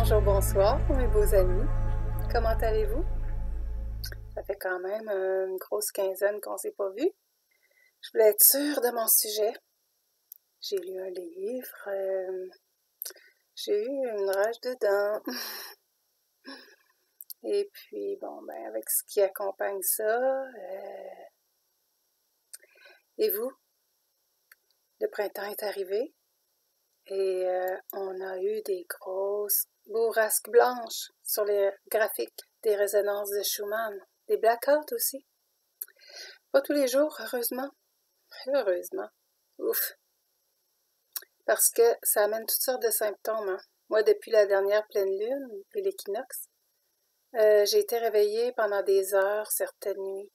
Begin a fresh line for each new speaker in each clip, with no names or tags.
Bonjour, bonsoir, mes beaux amis. Comment allez-vous? Ça fait quand même une grosse quinzaine qu'on ne s'est pas vu. Je voulais être sûre de mon sujet. J'ai lu un livre. J'ai eu une rage dedans. Et puis, bon, ben, avec ce qui accompagne ça. Et vous? Le printemps est arrivé. Et on a eu des grosses bourrasques blanches sur les graphiques des résonances de Schumann. Des blackouts aussi. Pas tous les jours, heureusement. Heureusement. Ouf. Parce que ça amène toutes sortes de symptômes. Hein. Moi, depuis la dernière pleine lune, puis l'équinoxe, j'ai été réveillée pendant des heures, certaines nuits.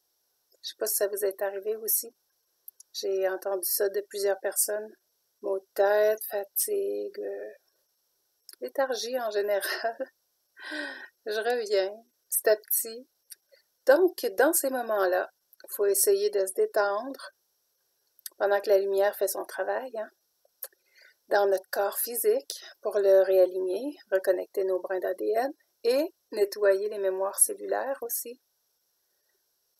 Je sais pas si ça vous est arrivé aussi. J'ai entendu ça de plusieurs personnes. Maux de tête, fatigue, léthargie en général. Je reviens petit à petit. Donc, dans ces moments-là, il faut essayer de se détendre pendant que la lumière fait son travail, hein, dans notre corps physique pour le réaligner, reconnecter nos brins d'ADN et nettoyer les mémoires cellulaires aussi.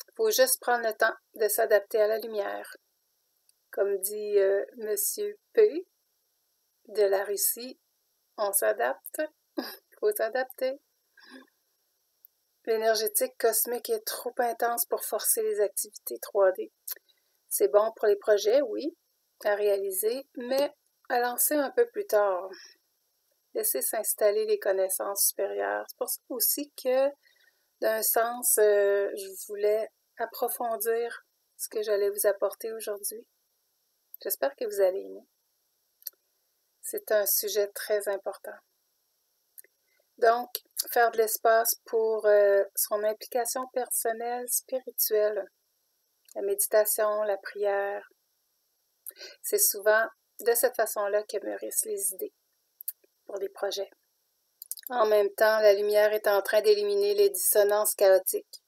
Il faut juste prendre le temps de s'adapter à la lumière. Comme dit Monsieur P. de la Russie, on s'adapte, il faut s'adapter. L'énergétique cosmique est trop intense pour forcer les activités 3D. C'est bon pour les projets, oui, à réaliser, mais à lancer un peu plus tard. Laisser s'installer les connaissances supérieures. C'est pour ça aussi que, d'un sens, je voulais approfondir ce que j'allais vous apporter aujourd'hui. J'espère que vous allez aimer. C'est un sujet très important. Donc, faire de l'espace pour son implication personnelle, spirituelle, la méditation, la prière. C'est souvent de cette façon-là que mûrissent les idées pour des projets. En même temps, la lumière est en train d'éliminer les dissonances chaotiques.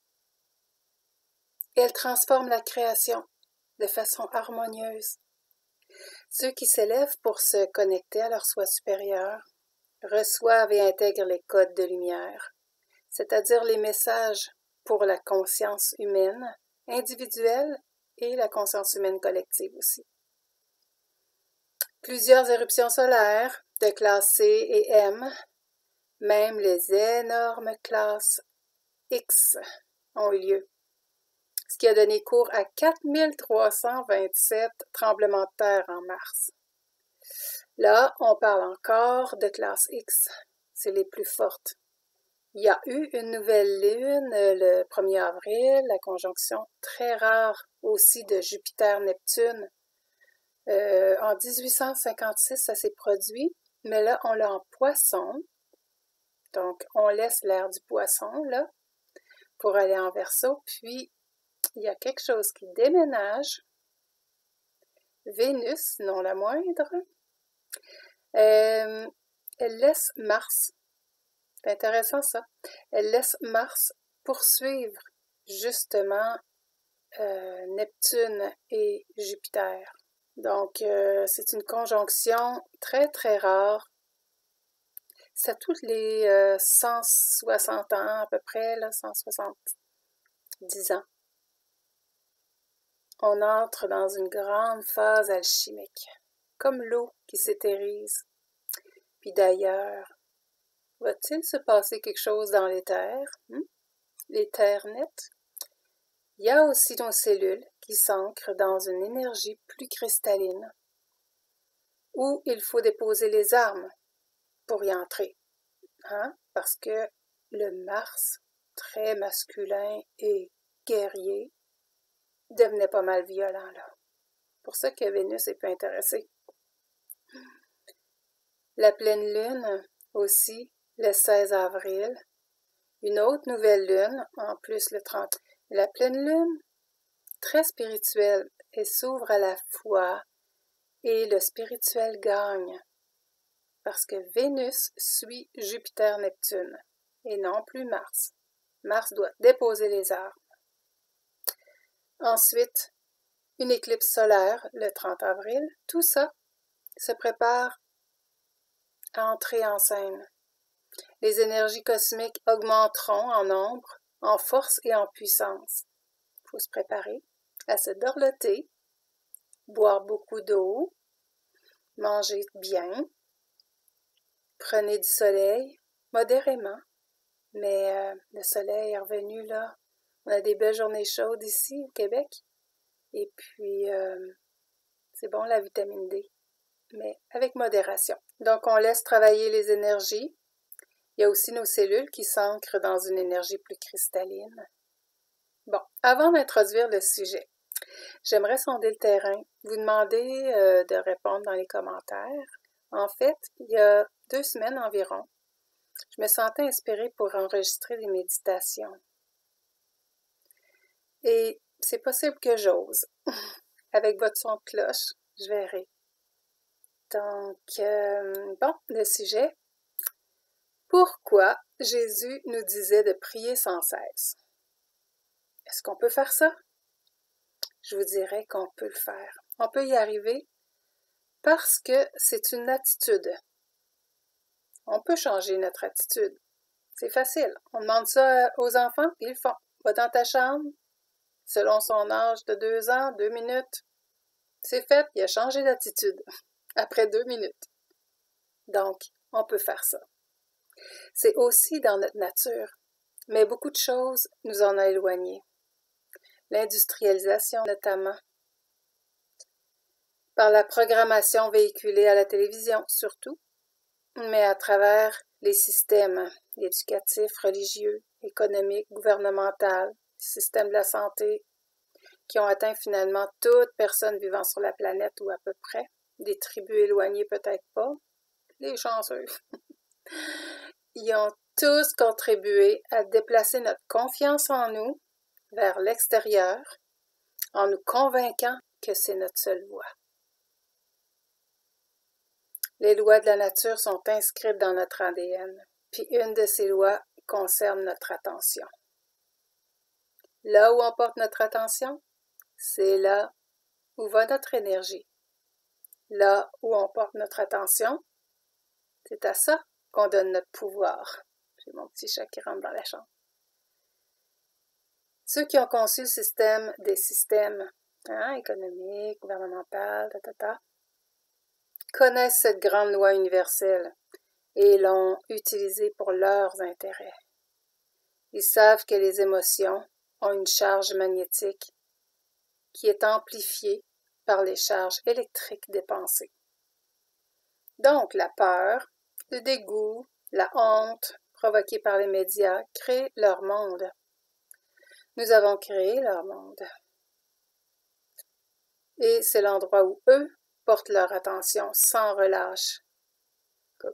Et elle transforme la création de façon harmonieuse. Ceux qui s'élèvent pour se connecter à leur soi supérieur reçoivent et intègrent les codes de lumière, c'est-à-dire les messages pour la conscience humaine individuelle et la conscience humaine collective aussi. Plusieurs éruptions solaires de classe C et M, même les énormes classes X ont eu lieu, ce qui a donné cours à 4327 tremblements de terre en mars. Là, on parle encore de classe X, c'est les plus fortes. Il y a eu une nouvelle lune le 1er avril, la conjonction très rare aussi de Jupiter-Neptune. En 1856, ça s'est produit, mais là, on l'a en poisson. Donc, on laisse l'ère du poisson, là, pour aller en Verseau. Puis, il y a quelque chose qui déménage. Vénus, non la moindre. Elle laisse Mars. C'est intéressant, ça. Elle laisse Mars poursuivre, justement, Neptune et Jupiter. Donc, c'est une conjonction très, très rare. C'est à tous les 160 ans à peu près, là, 170 ans. On entre dans une grande phase alchimique, comme l'eau qui s'éthérise. Puis d'ailleurs, va-t-il se passer quelque chose dans l'éther, l'éther net? Il y a aussi nos cellules qui s'ancrent dans une énergie plus cristalline, où il faut déposer les armes pour y entrer. Hein? Parce que le Mars, très masculin et guerrier, devenait pas mal violent, là. Pour ça que Vénus est peu intéressée. La pleine lune, aussi, le 16 avril. Une autre nouvelle lune, en plus le 30. La pleine lune, très spirituelle, et s'ouvre à la foi, et le spirituel gagne. Parce que Vénus suit Jupiter-Neptune, et non plus Mars. Mars doit déposer les armes. Ensuite, une éclipse solaire, le 30 avril. Tout ça se prépare à entrer en scène. Les énergies cosmiques augmenteront en nombre, en force et en puissance. Il faut se préparer à se dorloter, boire beaucoup d'eau, manger bien, prenez du soleil, modérément, mais le soleil est revenu là. On a des belles journées chaudes ici au Québec, et puis c'est bon la vitamine D, mais avec modération. Donc on laisse travailler les énergies. Il y a aussi nos cellules qui s'ancrent dans une énergie plus cristalline. Bon, avant d'introduire le sujet, j'aimerais sonder le terrain, vous demander de répondre dans les commentaires. En fait, il y a 2 semaines environ, je me sentais inspirée pour enregistrer des méditations. Et c'est possible que j'ose. Avec votre son de cloche, je verrai. Donc, bon, le sujet. Pourquoi Jésus nous disait de prier sans cesse? Est-ce qu'on peut faire ça? Je vous dirais qu'on peut le faire. On peut y arriver parce que c'est une attitude. On peut changer notre attitude. C'est facile. On demande ça aux enfants, puis ils le font. Va dans ta chambre, selon son âge de 2 ans, 2 minutes. C'est fait, il a changé d'attitude après 2 minutes. Donc, on peut faire ça. C'est aussi dans notre nature, mais beaucoup de choses nous en ont éloignés. L'industrialisation notamment, par la programmation véhiculée à la télévision surtout, mais à travers les systèmes éducatifs, religieux, économiques, gouvernementaux, systèmes de la santé, qui ont atteint finalement toute personne vivant sur la planète ou à peu près, des tribus éloignées peut-être pas, les chanceux. Ils ont tous contribué à déplacer notre confiance en nous vers l'extérieur en nous convainquant que c'est notre seule voie. Les lois de la nature sont inscrites dans notre ADN, puis une de ces lois concerne notre attention. Là où on porte notre attention, c'est là où va notre énergie. Là où on porte notre attention, c'est à ça qu'on donne notre pouvoir. J'ai mon petit chat qui rentre dans la chambre. Ceux qui ont conçu le système des systèmes économiques, gouvernementaux, connaissent cette grande loi universelle et l'ont utilisée pour leurs intérêts. Ils savent que les émotions ont une charge magnétique qui est amplifiée par les charges électriques des pensées. Donc, la peur, le dégoût, la honte provoquée par les médias créent leur monde. Nous avons créé leur monde. Et c'est l'endroit où eux portent leur attention sans relâche.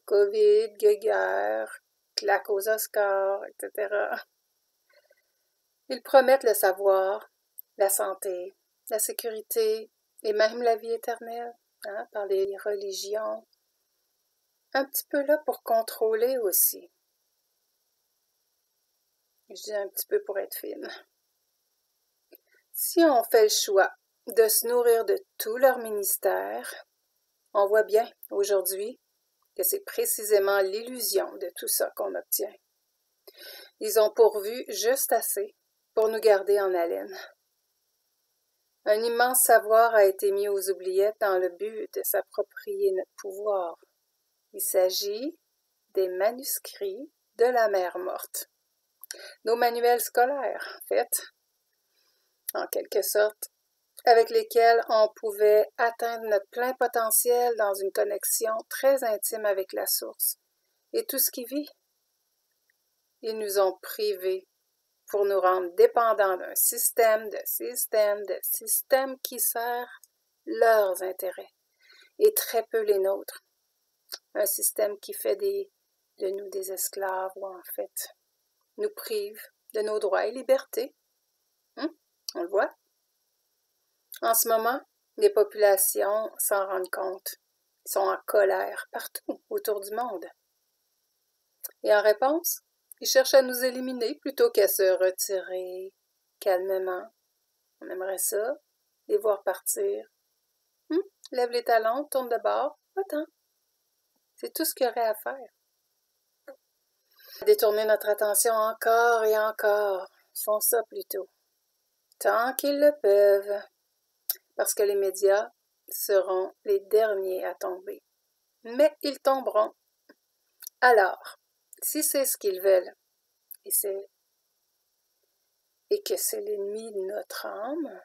Covid, guéguerre, claque aux Oscars, etc. Ils promettent le savoir, la santé, la sécurité et même la vie éternelle, par les religions. Un petit peu là pour contrôler aussi. Je dis un petit peu pour être fine. Si on fait le choix de se nourrir de tout leur ministère, on voit bien aujourd'hui que c'est précisément l'illusion de tout ça qu'on obtient. Ils ont pourvu juste assez pour nous garder en haleine. Un immense savoir a été mis aux oubliettes dans le but de s'approprier notre pouvoir. Il s'agit des manuscrits de la mer morte. Nos manuels scolaires, en fait, en quelque sorte, avec lesquels on pouvait atteindre notre plein potentiel dans une connexion très intime avec la source et tout ce qui vit. Ils nous ont privés pour nous rendre dépendants d'un système qui sert leurs intérêts et très peu les nôtres. Un système qui fait de nous des esclaves ou en fait nous prive de nos droits et libertés. On le voit. En ce moment, les populations s'en rendent compte. Ils sont en colère partout autour du monde. Et en réponse, ils cherchent à nous éliminer plutôt qu'à se retirer calmement. On aimerait ça, les voir partir. Lève les talons, tourne de bord, va-t'en. C'est tout ce qu'il y aurait à faire. détourner notre attention encore et encore. Ils font ça plutôt. Tant qu'ils le peuvent. Parce que les médias seront les derniers à tomber. Mais ils tomberont. Alors, si c'est ce qu'ils veulent, et que c'est l'ennemi de notre âme,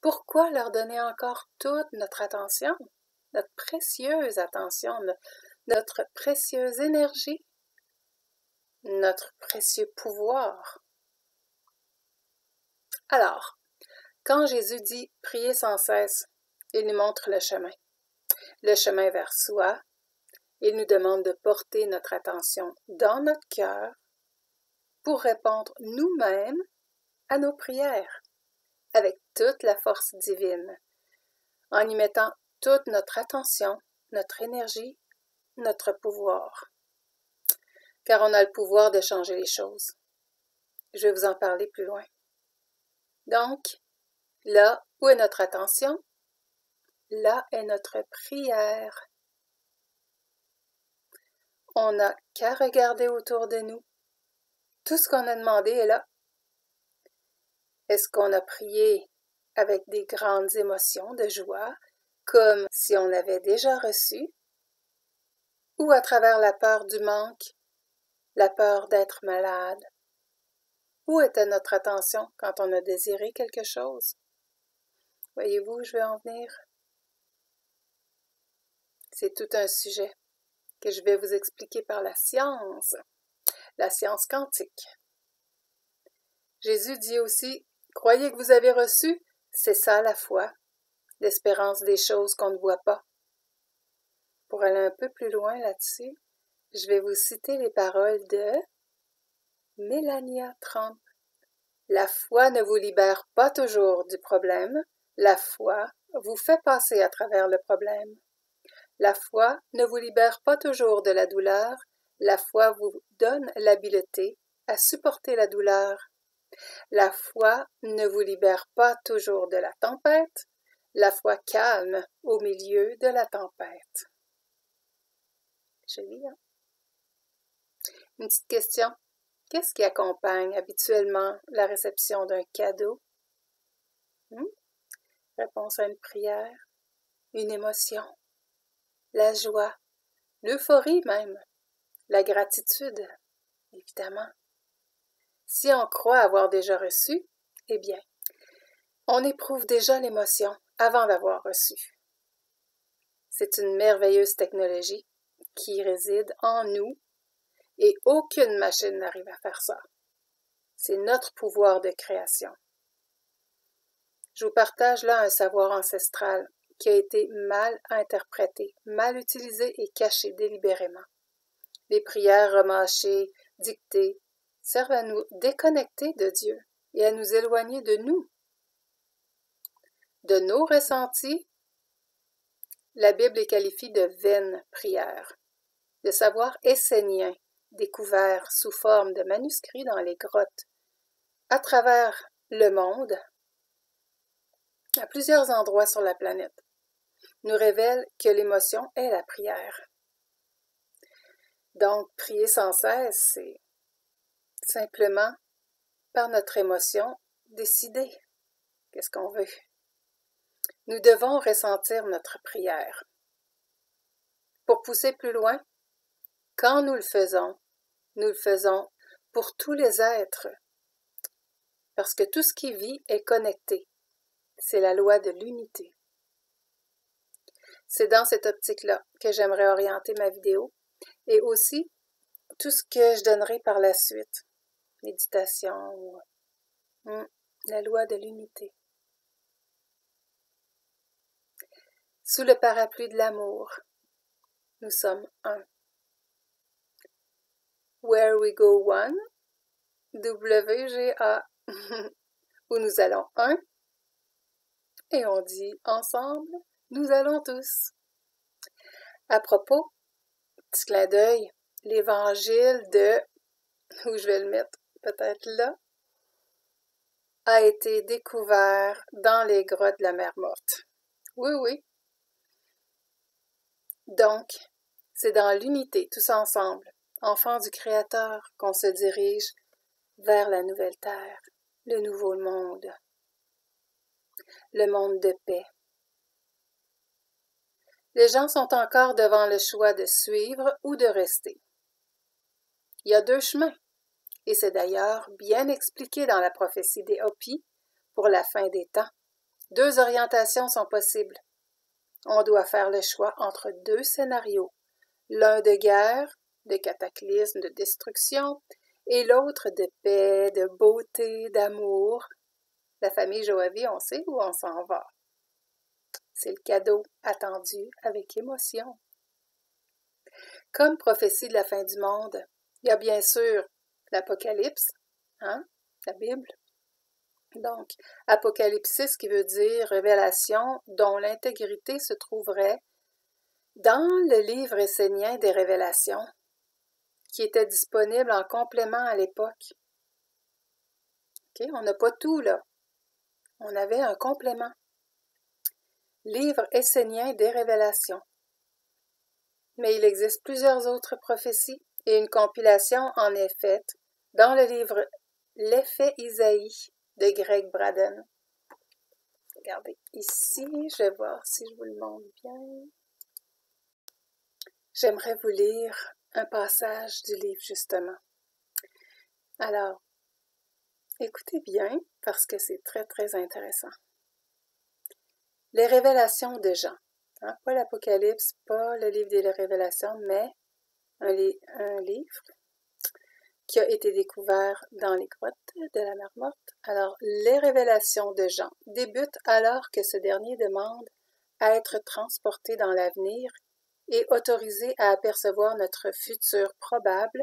pourquoi leur donner encore toute notre attention, notre précieuse attention, notre précieuse énergie, notre précieux pouvoir? Alors, quand Jésus dit « priez sans cesse », il nous montre le chemin vers soi. Il nous demande de porter notre attention dans notre cœur pour répondre nous-mêmes à nos prières, avec toute la force divine, en y mettant toute notre attention, notre énergie, notre pouvoir. Car on a le pouvoir de changer les choses. Je vais vous en parler plus loin. Donc, là où est notre attention, là est notre prière. On n'a qu'à regarder autour de nous. Tout ce qu'on a demandé est là. Est-ce qu'on a prié avec des grandes émotions de joie, comme si on avait déjà reçu, ou à travers la peur du manque, la peur d'être malade? Où était notre attention quand on a désiré quelque chose? Voyez-vous où je vais en venir? C'est tout un sujet que je vais vous expliquer par la science quantique. Jésus dit aussi, « Croyez que vous avez reçu, c'est ça la foi, l'espérance des choses qu'on ne voit pas. » Pour aller un peu plus loin là-dessus, je vais vous citer les paroles de Melania Trump. « La foi ne vous libère pas toujours du problème, la foi vous fait passer à travers le problème. La foi ne vous libère pas toujours de la douleur, la foi vous donne l'habileté à supporter la douleur. La foi ne vous libère pas toujours de la tempête, la foi calme au milieu de la tempête. » Joli, hein? Une petite question. Qu'est-ce qui accompagne habituellement la réception d'un cadeau? Réponse à une prière, une émotion, la joie, l'euphorie même, la gratitude, évidemment. Si on croit avoir déjà reçu, eh bien, on éprouve déjà l'émotion avant d'avoir reçu. C'est une merveilleuse technologie qui réside en nous et aucune machine n'arrive à faire ça. C'est notre pouvoir de création. Je vous partage là un savoir ancestral qui a été mal interprété, mal utilisé et caché délibérément. Les prières remâchées, dictées, servent à nous déconnecter de Dieu et à nous éloigner de nous, de nos ressentis. La Bible les qualifie de vaines prières. Le savoir essénien, découvert sous forme de manuscrits dans les grottes, à travers le monde, à plusieurs endroits sur la planète, nous révèle que l'émotion est la prière. Donc, prier sans cesse, c'est simplement, par notre émotion, décider qu'est-ce qu'on veut. Nous devons ressentir notre prière. Pour pousser plus loin, quand nous le faisons pour tous les êtres, parce que tout ce qui vit est connecté. C'est la loi de l'unité. C'est dans cette optique-là que j'aimerais orienter ma vidéo et aussi tout ce que je donnerai par la suite. Méditation, la loi de l'unité. Sous le parapluie de l'amour, nous sommes un. Where we go one, WGA, où nous allons un, et on dit ensemble, nous allons tous. À propos, petit clin d'œil, l'évangile de, où je vais le mettre, peut-être là, a été découvert dans les grottes de la mer Morte. Oui, oui. Donc, c'est dans l'unité, tous ensemble, enfants du Créateur, qu'on se dirige vers la nouvelle terre, le nouveau monde, le monde de paix. Les gens sont encore devant le choix de suivre ou de rester. Il y a deux chemins, et c'est d'ailleurs bien expliqué dans la prophétie des Hopis pour la fin des temps. Deux orientations sont possibles. On doit faire le choix entre deux scénarios, l'un de guerre, de cataclysme, de destruction, et l'autre de paix, de beauté, d'amour. La famille Joavi, on sait où on s'en va. C'est le cadeau attendu avec émotion. Comme prophétie de la fin du monde, il y a bien sûr l'Apocalypse, la Bible. Donc, Apocalypsis qui veut dire révélation dont l'intégrité se trouverait dans le livre essénien des révélations, qui était disponible en complément à l'époque. On n'a pas tout là. On avait un complément. Livre essénien des révélations. Mais il existe plusieurs autres prophéties et une compilation en est faite dans le livre L'effet Isaïe de Greg Braden. Regardez ici, je vais voir si je vous le montre bien. J'aimerais vous lire un passage du livre justement. Alors, écoutez bien parce que c'est très très intéressant. Les révélations de Jean. Pas l'Apocalypse, pas le livre des révélations, mais un livre qui a été découvert dans les grottes de la Mer Morte. Alors, les révélations de Jean débutent alors que ce dernier demande à être transporté dans l'avenir et autorisé à apercevoir notre futur probable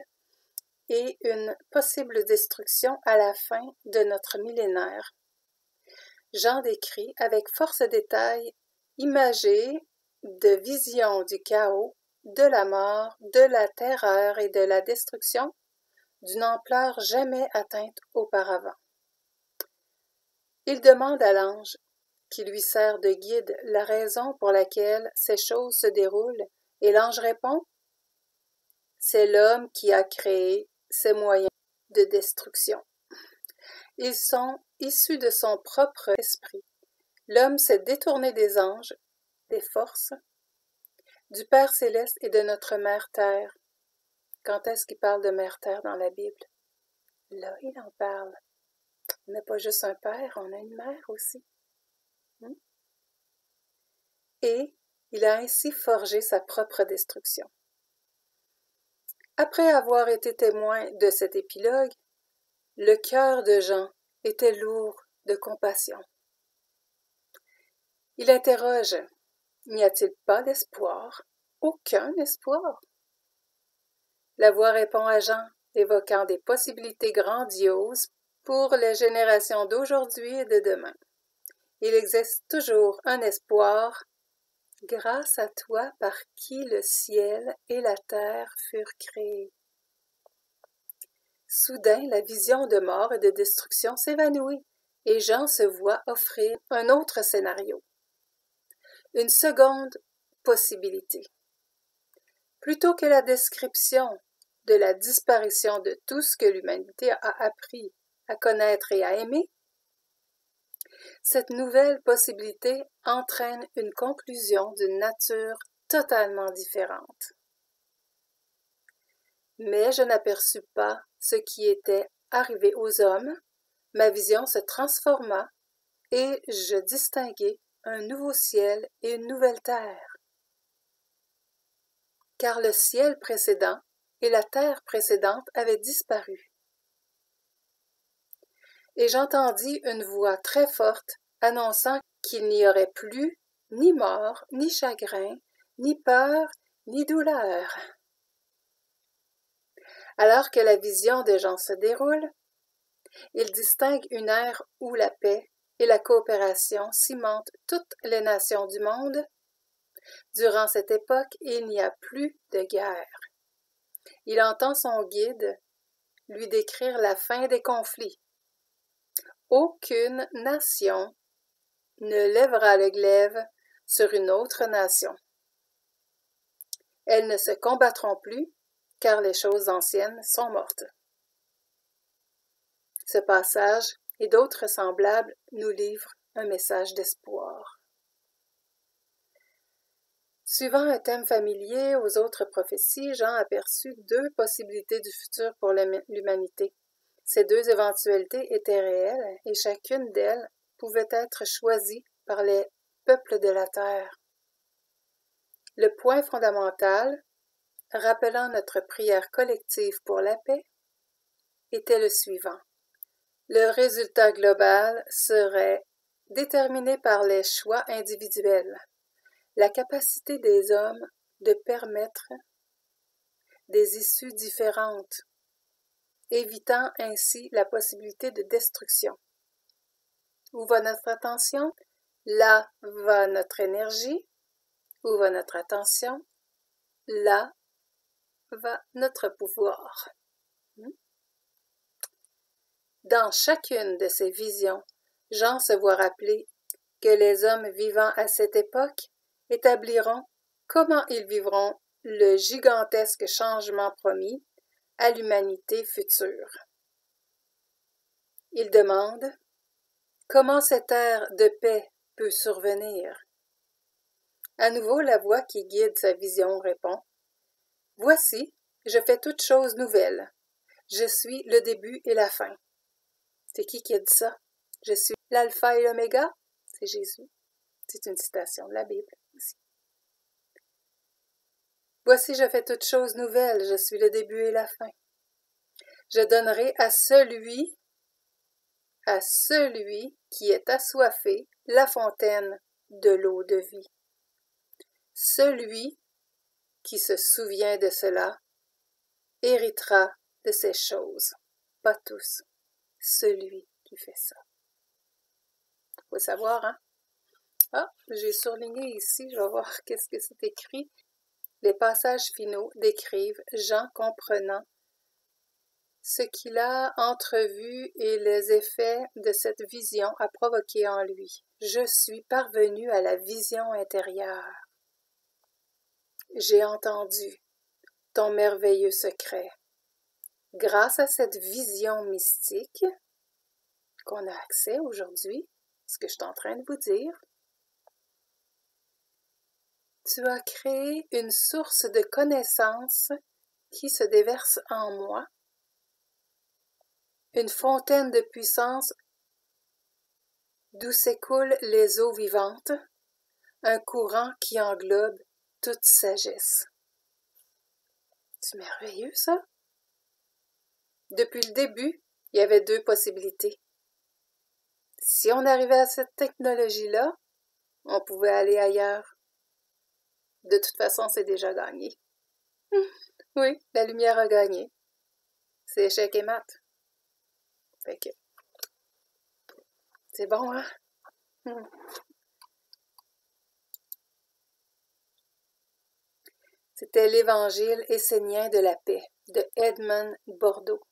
et une possible destruction à la fin de notre millénaire. Jean décrit avec force détail imagé de visions du chaos, de la mort, de la terreur et de la destruction d'une ampleur jamais atteinte auparavant. Il demande à l'ange, qui lui sert de guide, la raison pour laquelle ces choses se déroulent, et l'ange répond, « C'est l'homme qui a créé ces moyens de destruction. Ils sont issus de son propre esprit. L'homme s'est détourné des anges, des forces, du Père céleste et de notre Mère Terre. » Quand est-ce qu'il parle de Mère Terre dans la Bible? Là, il en parle. On n'a pas juste un père, on a une mère aussi. Et il a ainsi forgé sa propre destruction. Après avoir été témoin de cet épilogue, le cœur de Jean était lourd de compassion. Il interroge, n'y a-t-il pas d'espoir? Aucun espoir. La voix répond à Jean, évoquant des possibilités grandioses pour les générations d'aujourd'hui et de demain. Il existe toujours un espoir grâce à toi par qui le ciel et la terre furent créés. Soudain, la vision de mort et de destruction s'évanouit et Jean se voit offrir un autre scénario. Une seconde possibilité. Plutôt que la description de la disparition de tout ce que l'humanité a appris à connaître et à aimer, cette nouvelle possibilité entraîne une conclusion d'une nature totalement différente. Mais je n'aperçus pas ce qui était arrivé aux hommes, ma vision se transforma et je distinguai un nouveau ciel et une nouvelle terre. Car le ciel précédent et la terre précédente avaient disparu. Et j'entendis une voix très forte annonçant qu'il n'y aurait plus ni mort, ni chagrin, ni peur, ni douleur. Alors que la vision de Jean se déroule, il distingue une ère où la paix et la coopération cimentent toutes les nations du monde. Durant cette époque, il n'y a plus de guerre. Il entend son guide lui décrire la fin des conflits. Aucune nation ne lèvera le glaive sur une autre nation. Elles ne se combattront plus, car les choses anciennes sont mortes. Ce passage et d'autres semblables nous livrent un message d'espoir. Suivant un thème familier aux autres prophéties, Jean aperçut deux possibilités du futur pour l'humanité. Ces deux éventualités étaient réelles et chacune d'elles pouvait être choisie par les peuples de la terre. Le point fondamental, rappelant notre prière collective pour la paix, était le suivant. Le résultat global serait déterminé par les choix individuels, la capacité des hommes de permettre des issues différentes, évitant ainsi la possibilité de destruction. Où va notre attention? Là va notre énergie. Où va notre attention? Là va notre pouvoir. Dans chacune de ces visions, Jean se voit rappeler que les hommes vivant à cette époque établiront comment ils vivront le gigantesque changement promis à l'humanité future. Il demande comment cette ère de paix peut survenir. À nouveau, la voix qui guide sa vision répond « Voici, je fais toutes choses nouvelles. Je suis le début et la fin. » C'est qui a dit ça? Je suis l'alpha et l'oméga? C'est Jésus. C'est une citation de la Bible aussi. Voici, je fais toutes choses nouvelles. Je suis le début et la fin. Je donnerai à celui qui est assoiffé la fontaine de l'eau de vie. Celui qui se souvient de cela héritera de ces choses. Pas tous. Celui qui fait ça. Faut savoir, hein? Ah, j'ai surligné ici, je vais voir qu'est-ce que c'est écrit. Les passages finaux décrivent Jean comprenant ce qu'il a entrevu et les effets de cette vision a provoqué en lui. Je suis parvenu à la vision intérieure. J'ai entendu ton merveilleux secret. Grâce à cette vision mystique qu'on a accès aujourd'hui, ce que je suis en train de vous dire, tu as créé une source de connaissances qui se déverse en moi, une fontaine de puissance d'où s'écoulent les eaux vivantes, un courant qui englobe toute sagesse. C'est merveilleux, ça? Depuis le début, il y avait deux possibilités. Si on arrivait à cette technologie-là, on pouvait aller ailleurs. De toute façon, c'est déjà gagné. Oui, la lumière a gagné. C'est échec et mat. Fait que, c'est bon, hein? C'était l'Évangile essénien de la paix, de Edmond Bordeaux.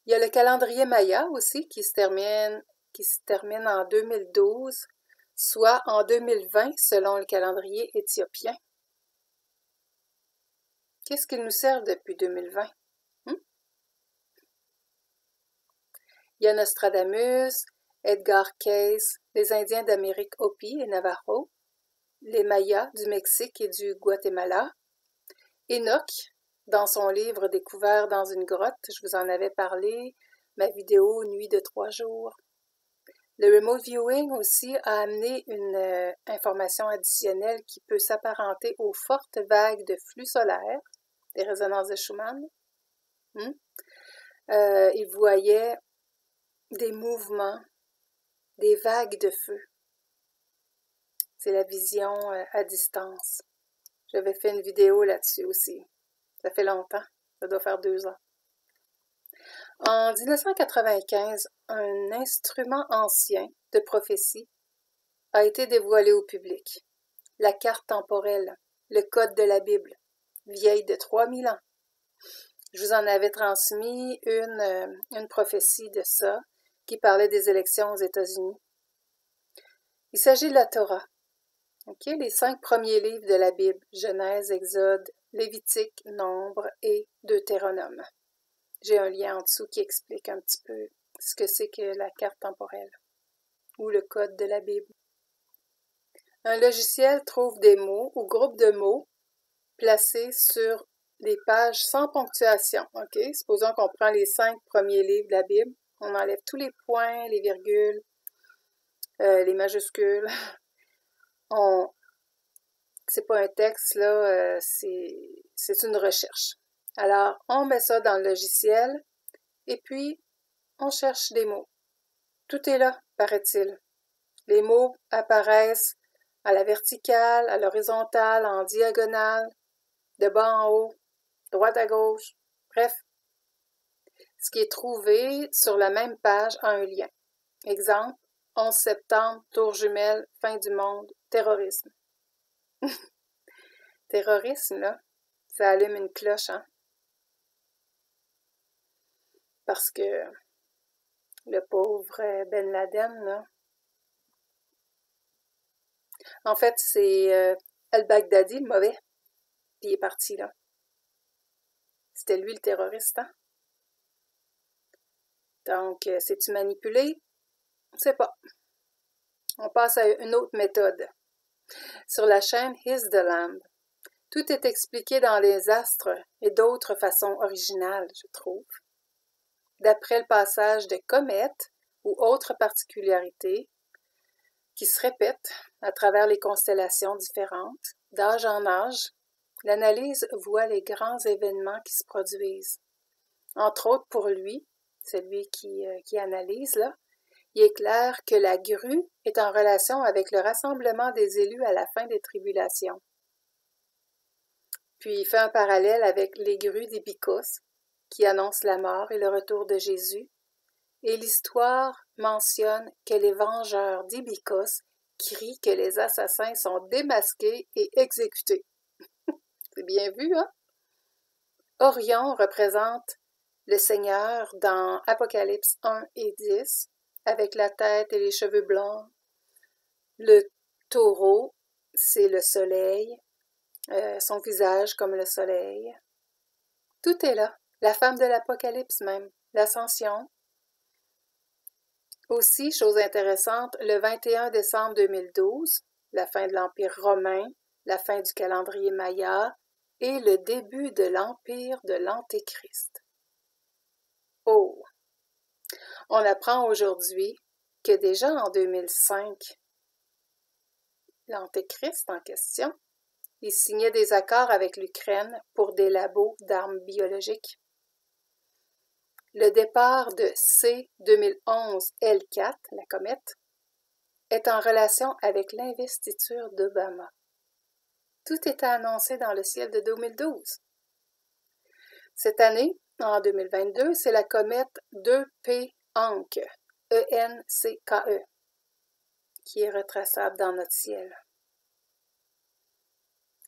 Il y a le calendrier Maya aussi qui se termine en 2012, soit en 2020 selon le calendrier éthiopien. Qu'est-ce qu'il nous sert depuis 2020? Il y a Nostradamus, Edgar Cayce, les Indiens d'Amérique Hopi et Navajo, les Mayas du Mexique et du Guatemala, Enoch, dans son livre Découvert dans une grotte, je vous en avais parlé, ma vidéo Nuit de 3 jours. Le remote viewing aussi a amené une information additionnelle qui peut s'apparenter aux fortes vagues de flux solaires, des résonances de Schumann. Il voyait des mouvements, des vagues de feu. C'est la vision à distance. J'avais fait une vidéo là-dessus aussi. Ça fait longtemps. Ça doit faire 2 ans. En 1995, un instrument ancien de prophétie a été dévoilé au public. La carte temporelle, le code de la Bible, vieille de 3000 ans. Je vous en avais transmis une prophétie de ça qui parlait des élections aux États-Unis. Il s'agit de la Torah. Les 5 premiers livres de la Bible, Genèse, Exode, Lévitique, Nombre et Deutéronome. J'ai un lien en dessous qui explique un petit peu ce que c'est que la carte temporelle ou le code de la Bible. Un logiciel trouve des mots ou groupes de mots placés sur des pages sans ponctuation. OK? Supposons qu'on prend les 5 premiers livres de la Bible. On enlève tous les points, les virgules, les majuscules. C'est pas un texte, là, c'est une recherche. Alors, on met ça dans le logiciel et puis on cherche des mots. Tout est là, paraît-il. Les mots apparaissent à la verticale, à l'horizontale, en diagonale, de bas en haut, droite à gauche. Bref, ce qui est trouvé sur la même page a un lien. Exemple, 11 septembre, tour jumelle, fin du monde, terrorisme. Terrorisme, là, ça allume une cloche, hein? Parce que le pauvre Ben Laden, là, en fait, c'est al-Baghdadi, le mauvais, puis il est parti, là. C'était lui le terroriste, hein? Donc, c'est-tu manipulé? On ne sait pas. On passe à une autre méthode. Sur la chaîne Is the Lamb, tout est expliqué dans les astres et d'autres façons originales, je trouve. D'après le passage de comètes ou autres particularités qui se répètent à travers les constellations différentes, d'âge en âge, l'analyse voit les grands événements qui se produisent. Entre autres pour lui, celui qui analyse, là, il est clair que la grue est en relation avec le rassemblement des élus à la fin des tribulations. Puis il fait un parallèle avec les grues d'Hybicos, qui annoncent la mort et le retour de Jésus, et l'histoire mentionne que les vengeurs d'Hybicos crient que les assassins sont démasqués et exécutés. C'est bien vu, hein? Orion représente le Seigneur dans Apocalypse 1 et 10, avec la tête et les cheveux blancs. Le taureau, c'est le soleil, son visage comme le soleil. Tout est là. La femme de l'Apocalypse même, l'Ascension. Aussi, chose intéressante, le 21 décembre 2012, la fin de l'Empire romain, la fin du calendrier Maya et le début de l'Empire de l'Antéchrist. Oh! On apprend aujourd'hui que déjà en 2005, l'Antéchrist en question, il signait des accords avec l'Ukraine pour des labos d'armes biologiques. Le départ de C-2011-L4, la comète, est en relation avec l'investiture d'Obama. Tout était annoncé dans le ciel de 2012. Cette année, en 2022, c'est la comète 2P Encke, E-N-C-K-E, qui est retraçable dans notre ciel.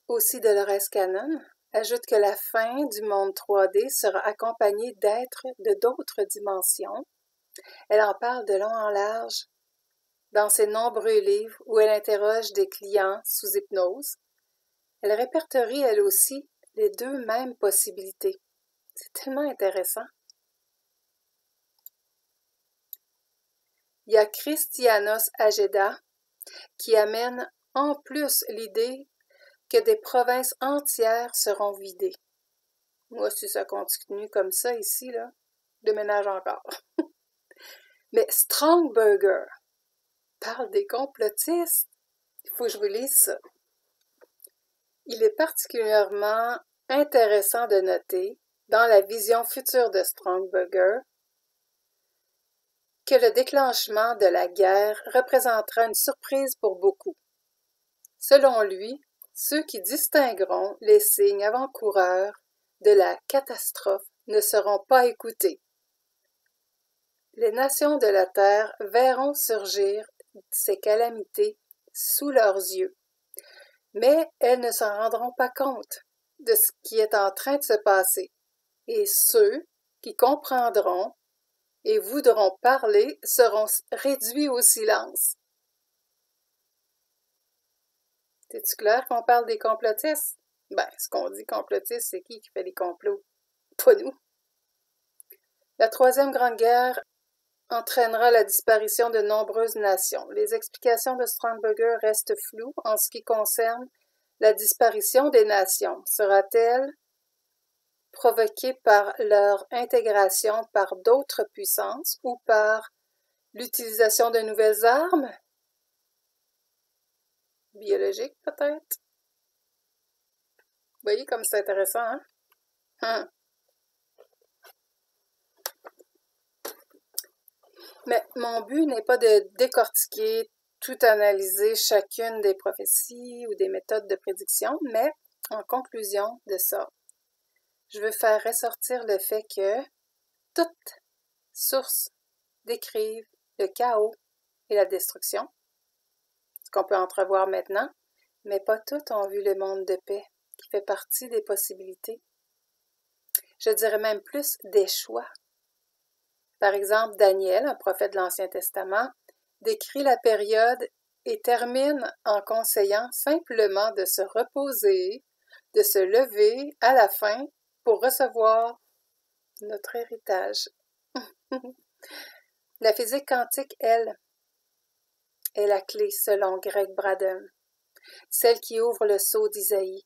Aussi, Dolores Cannon ajoute que la fin du monde 3D sera accompagnée d'êtres de d'autres dimensions. Elle en parle de long en large dans ses nombreux livres où elle interroge des clients sous hypnose. Elle répertorie elle aussi les deux mêmes possibilités. C'est tellement intéressant. Il y a Christianos Ageda qui amène en plus l'idée que des provinces entières seront vidées. Moi, si ça continue comme ça ici, là, déménage encore. Mais Strongburger parle des complotistes. Il faut que je vous lise ça. Il est particulièrement intéressant de noter, dans la vision future de Strongburger, que le déclenchement de la guerre représentera une surprise pour beaucoup. Selon lui, ceux qui distingueront les signes avant-coureurs de la catastrophe ne seront pas écoutés. Les nations de la terre verront surgir ces calamités sous leurs yeux, mais elles ne s'en rendront pas compte de ce qui est en train de se passer, et ceux qui comprendront et voudront parler seront réduits au silence. C'est-tu clair qu'on parle des complotistes? Ben, ce qu'on dit complotiste, c'est qui fait les complots? Pas nous. La Troisième Grande Guerre entraînera la disparition de nombreuses nations. Les explications de Stromberger restent floues en ce qui concerne la disparition des nations. Sera-t-elle provoquée par leur intégration par d'autres puissances ou par l'utilisation de nouvelles armes? Biologiques, peut-être? Vous voyez comme c'est intéressant, hein? Mais mon but n'est pas de décortiquer, tout analyser chacune des prophéties ou des méthodes de prédiction, mais en conclusion de ça, je veux faire ressortir le fait que toutes sources décrivent le chaos et la destruction, ce qu'on peut entrevoir maintenant, mais pas toutes ont vu le monde de paix, qui fait partie des possibilités. Je dirais même plus des choix. Par exemple, Daniel, un prophète de l'Ancien Testament, décrit la période et termine en conseillant simplement de se reposer, de se lever à la fin pour recevoir notre héritage. La physique quantique, elle, est la clé selon Greg Braden, celle qui ouvre le sceau d'Isaïe,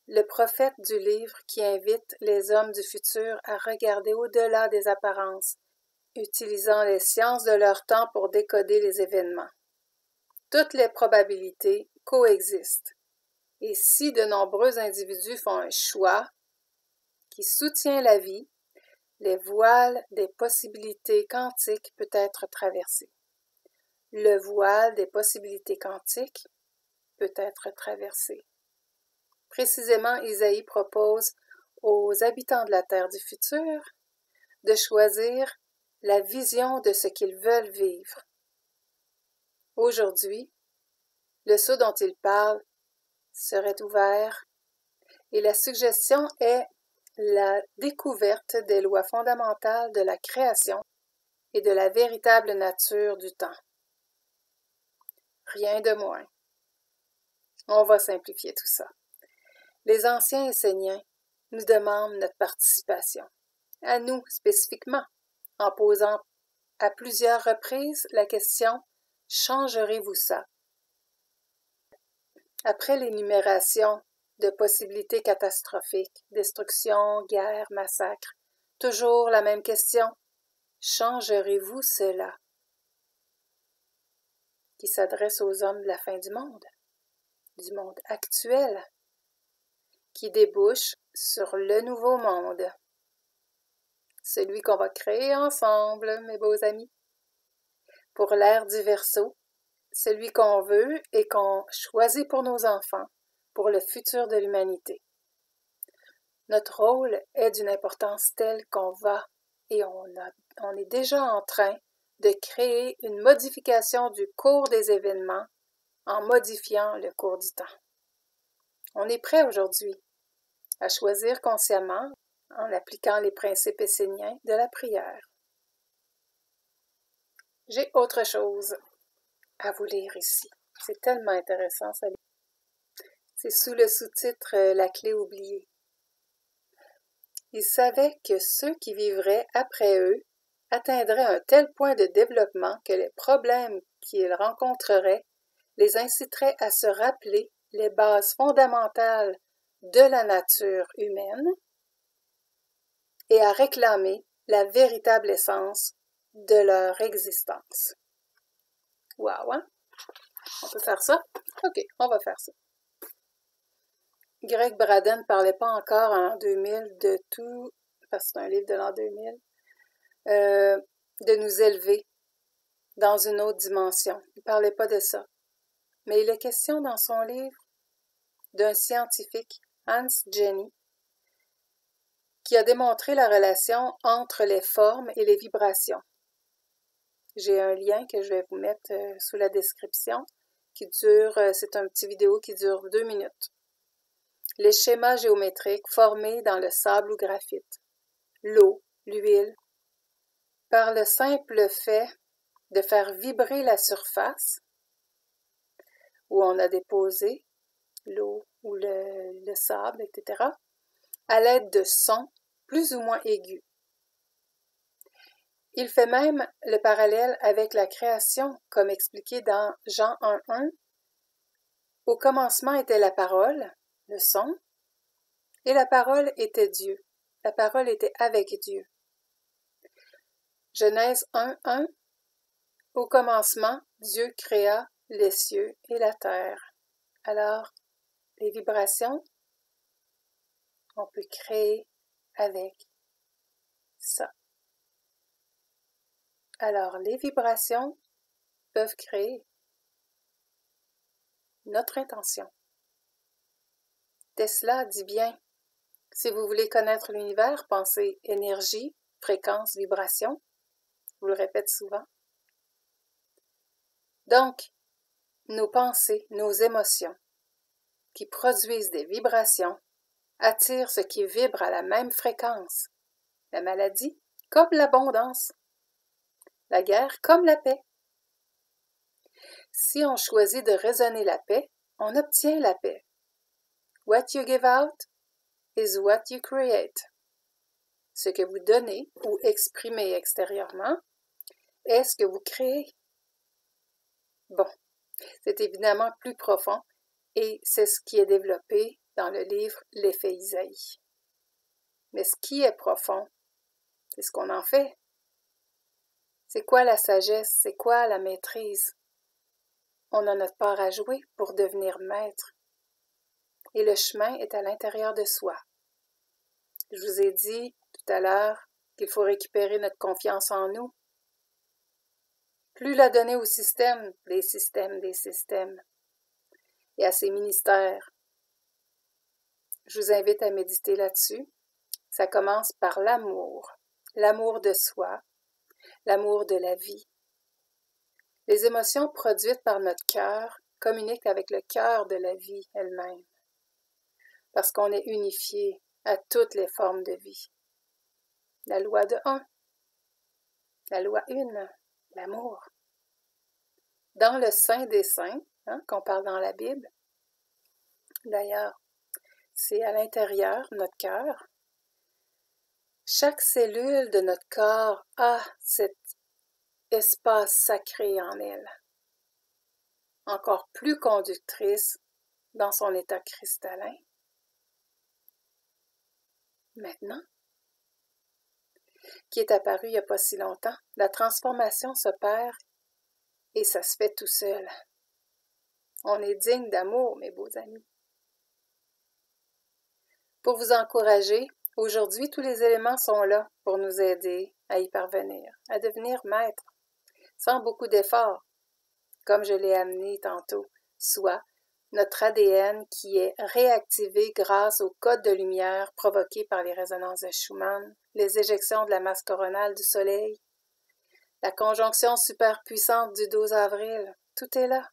le prophète du livre qui invite les hommes du futur à regarder au-delà des apparences, utilisant les sciences de leur temps pour décoder les événements. Toutes les probabilités coexistent, et si de nombreux individus font un choix qui soutient la vie, les voiles des possibilités quantiques peut être traversé. Le voile des possibilités quantiques peut être traversé. Précisément, Isaïe propose aux habitants de la Terre du futur de choisir la vision de ce qu'ils veulent vivre. Aujourd'hui, le sceau dont il parle serait ouvert et la suggestion est la découverte des lois fondamentales de la création et de la véritable nature du temps. Rien de moins. On va simplifier tout ça. Les anciens Esséniens nous demandent notre participation, à nous spécifiquement, en posant à plusieurs reprises la question « Changerez-vous ça ?» Après l'énumération de possibilités catastrophiques, destruction, guerre, massacre, toujours la même question « Changerez-vous cela ?» qui s'adresse aux hommes de la fin du monde actuel, qui débouche sur le nouveau monde, celui qu'on va créer ensemble, mes beaux amis, pour l'ère du Verseau, celui qu'on veut et qu'on choisit pour nos enfants, pour le futur de l'humanité. Notre rôle est d'une importance telle qu'on va et on est déjà en train de créer une modification du cours des événements en modifiant le cours du temps. On est prêt aujourd'hui à choisir consciemment en appliquant les principes esséniens de la prière. J'ai autre chose à vous lire ici. C'est tellement intéressant, ça. C'est sous le sous-titre « La clé oubliée ». Ils savaient que ceux qui vivraient après eux atteindraient un tel point de développement que les problèmes qu'ils rencontreraient les inciteraient à se rappeler les bases fondamentales de la nature humaine et à réclamer la véritable essence de leur existence. Wow, hein? On peut faire ça? OK, on va faire ça. Greg Braden ne parlait pas encore en 2000 de tout, parce que c'est un livre de l'an 2000, de nous élever dans une autre dimension. Il ne parlait pas de ça. Mais il est question dans son livre d'un scientifique, Hans Jenny, qui a démontré la relation entre les formes et les vibrations. J'ai un lien que je vais vous mettre sous la description, qui dure, c'est un petit vidéo qui dure 2 minutes. Les schémas géométriques formés dans le sable ou graphite, l'eau, l'huile, par le simple fait de faire vibrer la surface où on a déposé l'eau ou le sable, etc., à l'aide de sons plus ou moins aigus. Il fait même le parallèle avec la création, comme expliqué dans Jean 1.1. Au commencement était la parole, le son, et la parole était Dieu. La parole était avec Dieu. Genèse 1.1. Au commencement, Dieu créa les cieux et la terre. Alors, les vibrations, on peut créer avec ça. Alors, les vibrations peuvent créer notre intention. Tesla dit bien, si vous voulez connaître l'univers, pensez énergie, fréquence, vibration. Je vous le répète souvent. Donc, nos pensées, nos émotions, qui produisent des vibrations, attirent ce qui vibre à la même fréquence. La maladie comme l'abondance. La guerre comme la paix. Si on choisit de raisonner la paix, on obtient la paix. What you give out is what you create. Ce que vous donnez ou exprimez extérieurement est ce que vous créez. Bon, c'est évidemment plus profond et c'est ce qui est développé dans le livre L'effet Isaïe. Mais ce qui est profond, c'est ce qu'on en fait. C'est quoi la sagesse? C'est quoi la maîtrise? On a notre part à jouer pour devenir maître. Et le chemin est à l'intérieur de soi. Je vous ai dit tout à l'heure qu'il faut récupérer notre confiance en nous. Plus la donner au système, des systèmes, et à ses ministères. Je vous invite à méditer là-dessus. Ça commence par l'amour de soi, l'amour de la vie. Les émotions produites par notre cœur communiquent avec le cœur de la vie elle-même, parce qu'on est unifié à toutes les formes de vie. La loi de 1, la loi 1, l'amour. Dans le Saint des Saints, qu'on parle dans la Bible, d'ailleurs, c'est à l'intérieur, notre cœur. Chaque cellule de notre corps a cet espace sacré en elle, encore plus conductrice dans son état cristallin. Maintenant, qui est apparu il n'y a pas si longtemps, la transformation s'opère et ça se fait tout seul. On est digne d'amour, mes beaux amis. Pour vous encourager, aujourd'hui, tous les éléments sont là pour nous aider à y parvenir, à devenir maître, sans beaucoup d'efforts, comme je l'ai amené tantôt, soit notre ADN qui est réactivé grâce au code de lumière provoqué par les résonances de Schumann, les éjections de la masse coronale du Soleil, la conjonction superpuissante du 12 avril, tout est là.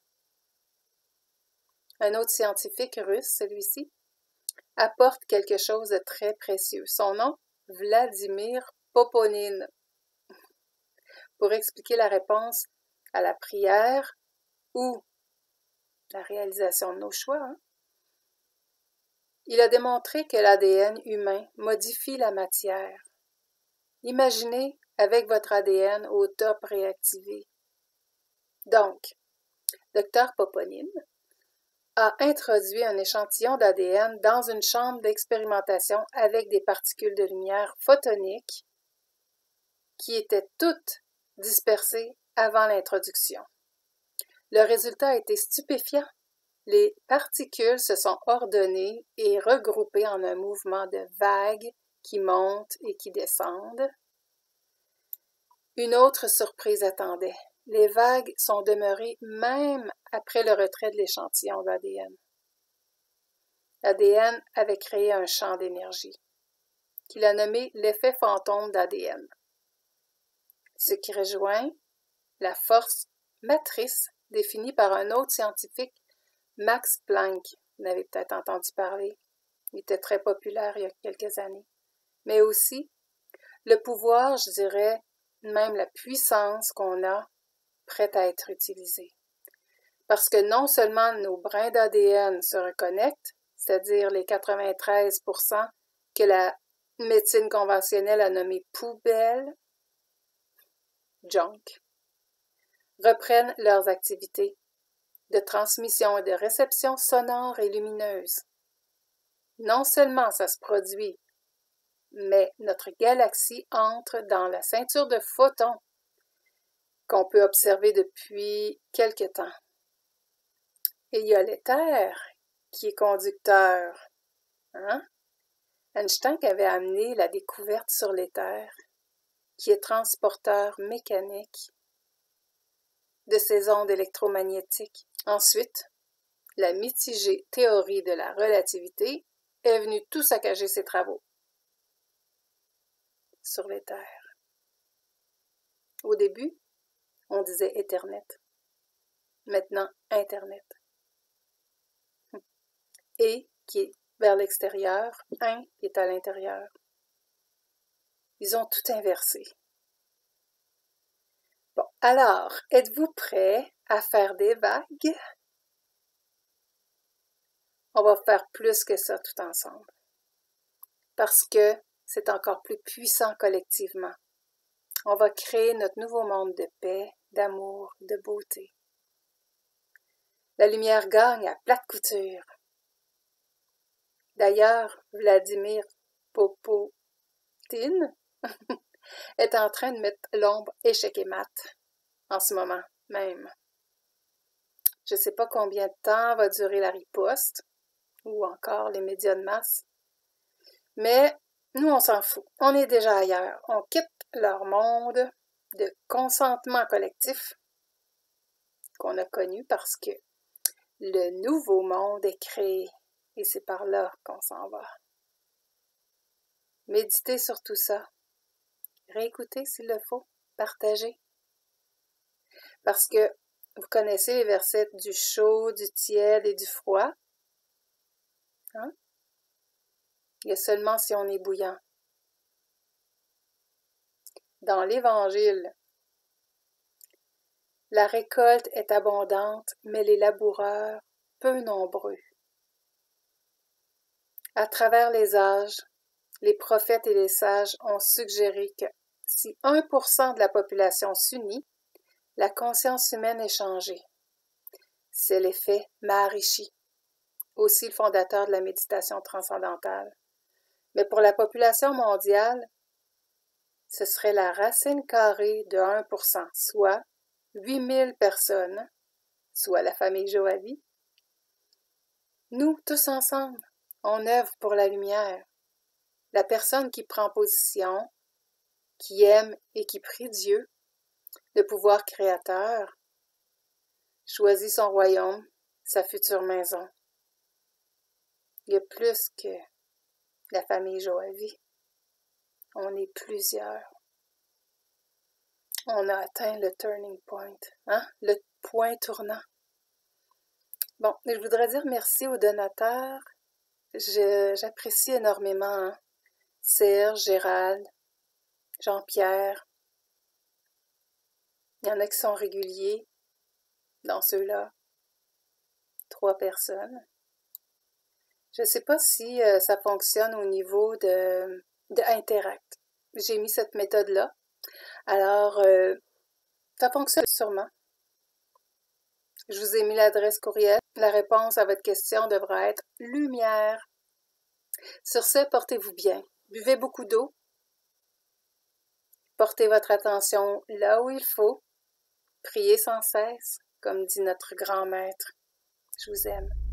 Un autre scientifique russe, celui-ci, apporte quelque chose de très précieux. Son nom, Vladimir Poponine, pour expliquer la réponse à la prière ou la réalisation de nos choix. Il a démontré que l'ADN humain modifie la matière. Imaginez avec votre ADN au top réactivé. Donc, Dr Poponine a introduit un échantillon d'ADN dans une chambre d'expérimentation avec des particules de lumière photoniques qui étaient toutes dispersées avant l'introduction. Le résultat a été stupéfiant. Les particules se sont ordonnées et regroupées en un mouvement de vagues qui montent et qui descendent. Une autre surprise attendait. Les vagues sont demeurées même après le retrait de l'échantillon d'ADN. L'ADN avait créé un champ d'énergie, qu'il a nommé l'effet fantôme d'ADN, ce qui rejoint la force matrice définie par un autre scientifique, Max Planck. Vous en avez peut-être entendu parler. Il était très populaire il y a quelques années. Mais aussi, le pouvoir, je dirais, même la puissance qu'on a prête à être utilisée. Parce que non seulement nos brins d'ADN se reconnectent, c'est-à-dire les 93% que la médecine conventionnelle a nommé poubelle, junk, reprennent leurs activités de transmission et de réception sonore et lumineuse. Non seulement ça se produit, mais notre galaxie entre dans la ceinture de photons qu'on peut observer depuis quelque temps. Et il y a l'éther qui est conducteur. Hein? Einstein avait amené la découverte sur l'éther, qui est transporteur mécanique de ces ondes électromagnétiques. Ensuite, la mitigée théorie de la relativité est venue tout saccager ses travaux sur l'éther. Au début, on disait Ethernet. Maintenant, Internet. Et qui est vers l'extérieur, un qui est à l'intérieur. Ils ont tout inversé. Bon, alors, êtes-vous prêts à faire des vagues? On va faire plus que ça tout ensemble. Parce que c'est encore plus puissant collectivement. On va créer notre nouveau monde de paix, d'amour, de beauté. La lumière gagne à plate couture. D'ailleurs, Vladimir Popotin est en train de mettre l'ombre échec et mat en ce moment même. Je ne sais pas combien de temps va durer la riposte ou encore les médias de masse, mais nous, on s'en fout. On est déjà ailleurs. On quitte leur monde de consentement collectif qu'on a connu parce que le nouveau monde est créé et c'est par là qu'on s'en va. Méditez sur tout ça. Réécoutez s'il le faut. Partagez. Parce que vous connaissez les versets du chaud, du tiède et du froid. Hein? Il y a seulement si on est bouillant. Dans l'Évangile, la récolte est abondante, mais les laboureurs peu nombreux. À travers les âges, les prophètes et les sages ont suggéré que si 1% de la population s'unit, la conscience humaine est changée. C'est l'effet Maharishi, aussi le fondateur de la méditation transcendantale. Mais pour la population mondiale, ce serait la racine carrée de 1%, soit 8000 personnes, soit la famille Joavi. Nous, tous ensemble, on œuvre pour la lumière. La personne qui prend position, qui aime et qui prie Dieu, le pouvoir créateur, choisit son royaume, sa future maison. Il y a plus que la famille Joavi. On est plusieurs. On a atteint le turning point, hein? Le point tournant. Bon, je voudrais dire merci aux donateurs. J'apprécie énormément hein? Serge, Gérald, Jean-Pierre. Il y en a qui sont réguliers dans ceux-là. 3 personnes. Je ne sais pas si ça fonctionne au niveau de Interact. J'ai mis cette méthode-là. Alors, ça fonctionne sûrement. Je vous ai mis l'adresse courriel. La réponse à votre question devra être lumière. Sur ce, portez-vous bien. Buvez beaucoup d'eau. Portez votre attention là où il faut. Priez sans cesse, comme dit notre grand maître. Je vous aime.